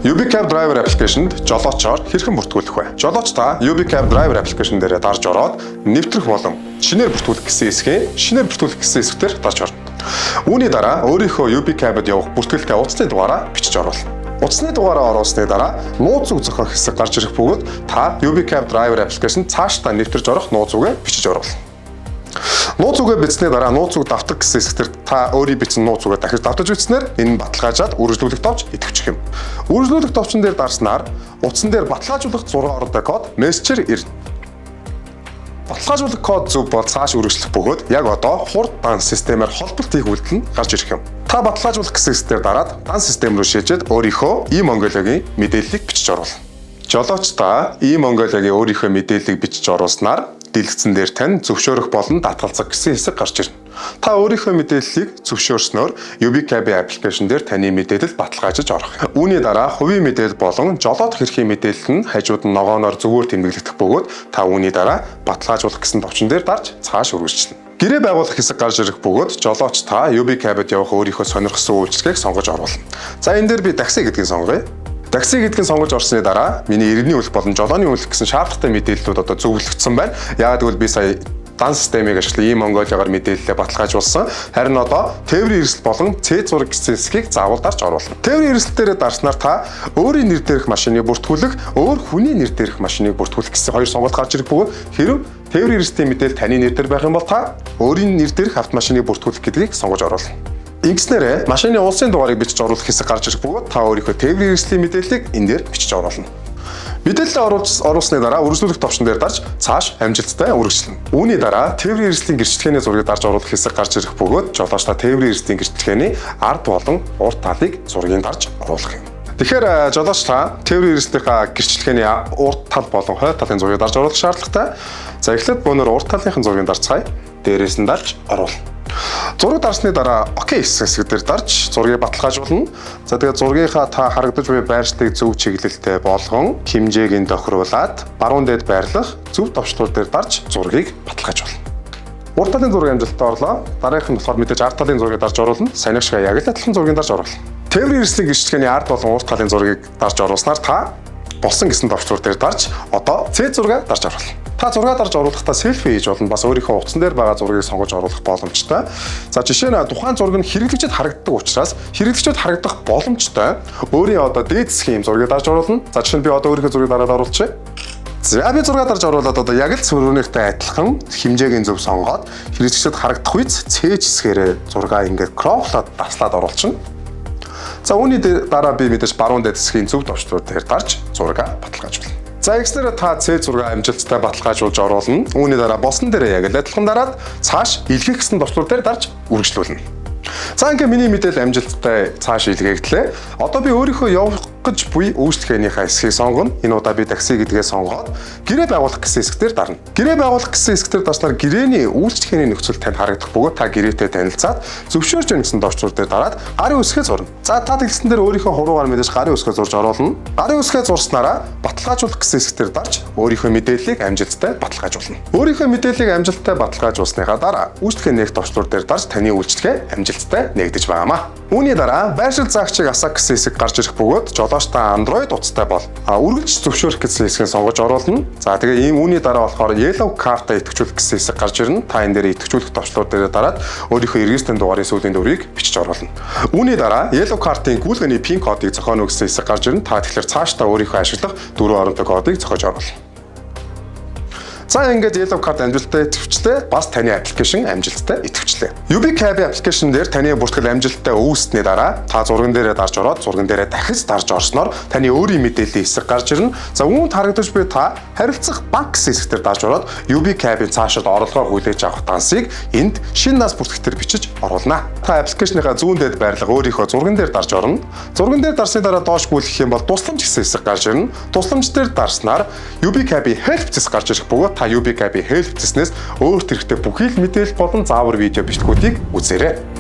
UbiCab Driver application-д жолоочоор хэрхэн бүртгүүлэх вэ? Жолооч та UbiCab Driver application дээрээ дарж ороод нэвтрэх болон шинээр бүртгүүлэх гэсэн хэсгээ шинээр бүртгүүлэх гэсэн хэсгээр дарж орно. Үүний дараа өөрийнхөө UbiCab-д явах бүртгэлтэй утасны дугаараа бичиж оруулна. Утасны дугаараа оруулсны дараа нууц үг зохиох хэсэг гарч ирэх бөгөөд та UbiCab Driver application цаашдаа нэвтэрж орох нууц үгээ бичиж оруулна. Нууц үгээ бичсний дараа нууц үг давтах гэсэн хэсгээр та өөрийн бичсэн нууц үгээ дахиж давтаж бичснээр энэ нь баталгаажаад үргэлжлүүлэх товч идэвхжих юм. Үргэлжлүүлэх товчон дээр дарснаар утсан дээр баталгаажуулах 6 ортой код мессежээр ирнэ. Баталгаажуулах код зөв бол цааш үргэлжлэх бөгөөд яг одоо хурд дан системээр холболт хийх үйлдэл нь гарч ирэх юм. Та баталгаажуулах гэсэн хэсгээр дараад дан систем рүү шилжээд өөрийнхөө e-Mongolia-гийн мэдээллийг бичиж оруулна. Жолооч та e-Mongolia-гийн өөрийнхөө мэдээллийг бичиж оруулснаар дэлгэцэн дээр тань зөвшөөрөх болон татгалзах гэсэн хэсэг гарч ирнэ. Та өөрийнхөө мэдээллийг зөвшөөрснөөр UbiCab аппликейшн дээр таны мэдээлэл баталгаажиж орох. Үүний дараа хувийн мэдээлэл болон жолоодох эрхийн мэдээлэл нь хажууд нь ногооноор зүгээр тэмдэглэгдэх бөгөөд та үүний дараа баталгаажуулах гэсэн товчон дээр дарж цааш үргэлжлэнэ. Гэрээ байгуулах хэсэг гарч ирэх бөгөөд жолооч та UbiCab-д явах өөрийнхөө сонирхсан үйлчилгээг сонгож оруулна. За энэ дээр би такси гэдгийг сонгоё. Такси гэдгийг сонгож орсны дараа миний иргэний үлэх болон жолооны үлэх гэсэн шаардлагатай мэдээллүүд одоо зөвлөгдсөн байна. Яагаад гэвэл би сая дан системийг ашиглан e-Mongolia-гаар мэдээлэлээ баталгаажуулсан. Харин одоо тээврийн эрсдэл болон C зураг гэсэн хэсгийг заавал дарж оруулна. Тээврийн эрсдэл дээр дарснаар та өөрийн нэр дээрх машиныг бүртгүүлэх, өөр хүний нэр дээрх машиныг бүртгүүлэх гэсэн хоёр сонголт гарч ирэх бөгөөд хэрэв тээврийн эрсдлийн мэдээлэл таны нэр дээр байх юм бол та өөрийн нэр дээрх автомашиныг бүртгүүлэх гэдгийг сонгож оруулна. Ингэснээр машины улсын дугаарыг бичиж оруулах хэсэг гарч ирэх бөгөөд та өөрийнхөө тээврийн эрсдлийн мэдээллийг энэ дээр бичиж оруулна. Мэдээлэлээ оруулсны дараа үргэлжлүүлэх товчон дээр дарж цааш амжилттай үргэлжлэнэ. Үүний дараа тээврийн эрсдлийн гэрчлэгээний зургийг дарж оруулах хэсэг гарч ирэх бөгөөд жолооч та тээврийн эрсдлийн гэрчлэгээний ард болон урд талыг зургийг дарж оруулах юм. Тэгэхээр жолооч та тээврийн эрсдлийнхаа гэрчлэгээний урд тал болон хойд талын зургийг дарж оруулах шаардлагатай. За эхлээд бөөнөр урд талынхын зургийг дарцгаая. Дээрээс нь дарж оруулна. Зураг дарсны дараа окей хэсэг дээр дарж зургийг баталгаажуулна. За тэгээд зургийнхаа та харагдаж буй байршлыг зөв чиглэлтэй болгон хэмжээг нь тохируулад баруун дээд байрлах зөв товчлуур дээр дарж зургийг баталгаажуулна. Урд талын зургийг амжилттай орлоо. Дараагийнх нь болохоор мэдээж ард талын зургийг дарж оруулна. Саяныхшаа яг л адилхан зургийг дарж оруулна. Тээврийн эрсдлийн гэрчлэгээний ард болон урд талын зургийг дарж оруулснаар та болсон гэсэн товчлуур дээр дарж одоо C зургийг дарж оруулна. Та зураг дарж оруулахдаа селфи хийж болно. Бас өөрийнхөө утсан дээр байгаа зургийг сонгож оруулах боломжтой. За жишээ нь тухайн зураг нь хэрэглэгчид харагддаг учраас хэрэглэгчид харагдах боломжтой өөрийн одоо дээд засгийн зургийг дарж оруулна. За жишээ нь би одоо өөрийнхөө зургийг дараад оруулчихъя. За би зураг дарж оруулаад одоо яг л сөрөөнийхтэй адилхан хэмжээг нь зөв сонгоод хэрэглэгчид харагдах үец цээж хэсгээрээ зургаа ингээд кроплоод таслаад оруулчихна. За үүний дараа би мэдээж баруун дээд засгийн зөв товчлуур дээр дарж зургаа баталгаажуулна. За экснээр та C зураг амжилттай баталгаажуулж оруулна. Үүний дараа босон дээрээ яг л адилхан дараад цааш илгээх гэсэн товчлуур дээр дарж үргэлжлүүлнэ. За ингээ миний мэдээлэл амжилттай цааш илгээгдлээ. Одоо би өөрийнхөө явах гэж буй үйлчлэгээнийхээ хэсгийг сонгоно. Энэ удаа би такси гэдгээ сонгоод гэрээ байгуулах гэсэн хэсгээр дарна. Гэрээ байгуулах гэсэн хэсгээр дарснаар гэрээний үйлчлэгээний нөхцөл танд харагдах бөгөөд та гэрээтэй танилцаад зөвшөөрж өгнө гэсэн товчлуур дээр дараад гарын үсгээ зурна. За та тэлсэн дээр өөрийнхөө хуруугаар мэдээж гарын үсгээ зурж оруулна. Гарын үсгээ зурснараа баталгаажуулах гэсэн хэсгээр дарж өөрийнхөө мэдээллийг амжилттай баталгаажуулна. Өөрийнхөө мэдээллийг амжилттай баталгаажуулсныхаа дараа үйлчлэгээ нээх товчлуур дээр дарж таны үйлчлэгээ амжилттай нэгдэж байгаамаа. Үүний дараа байршил заагчийг асах гэсэн хэсэг гарч ирэх бөгөөд жолооч та Android утастай бол үргэлж зөвшөөрөх гэсэн хэсгийг сонгож оруулна. За тэгээ үүний дараа болохоор Yellow Card-а идэвхжүүлэх гэсэн хэсэг гарч ирнэ. Та энэ дээр идэвхжүүлэх товчлуур дээр дараад өөрийнхөө эргээсийн дугаарын сүүлийн дүрийг бичиж оруулна. Үүний дараа Yellow Card-ийн гүйлгээний PIN кодыг зохионо гэсэн хэсэг гарч ирнэ. Та тэгэхээр цаашдаа өөрийнхөө ашиглах дөрвөн оронтой кодыг зохиож оруулна. За ингээд Yellow Card амжилттай идэвхжлээ. Бас таны аппликейшн амжилттай идэвхжлээ. UbiCab аппликейшн дээр таны бүртгэл амжилттай үүснээ дараа та зурган дээрээ дарж ороод зурган дээрээ дахиж дарж орсноор таны өөрийн мэдээллийн хэсэг гарч ирнэ. За үүнд харагдаж буй та харилцах банк гэсэн хэсгээр дарж ороод UbiCab-ийн цаашид орлогоо хүлээж авах дансыг энд шинэ нас бүртгэгтэр бичиж оруулна. Та аппликейшныхаа зүүн дээд байрлал өөрийнхөө зурган дээр дарж орно. Зурган дээр дарсны дараа доош гүйлгэх юм бол тусламж гэсэн хэсэг гарч ирнэ. Тусламж дээр дарснаар UbiCab-ийн help гэсэн гарч ирэх бөгөөд та UbiCab-ийн help гэснээс өөрт хэрэгтэй бүхий л мэдээлэл болон заавар видео бичлэгүүдийг үзээрэй.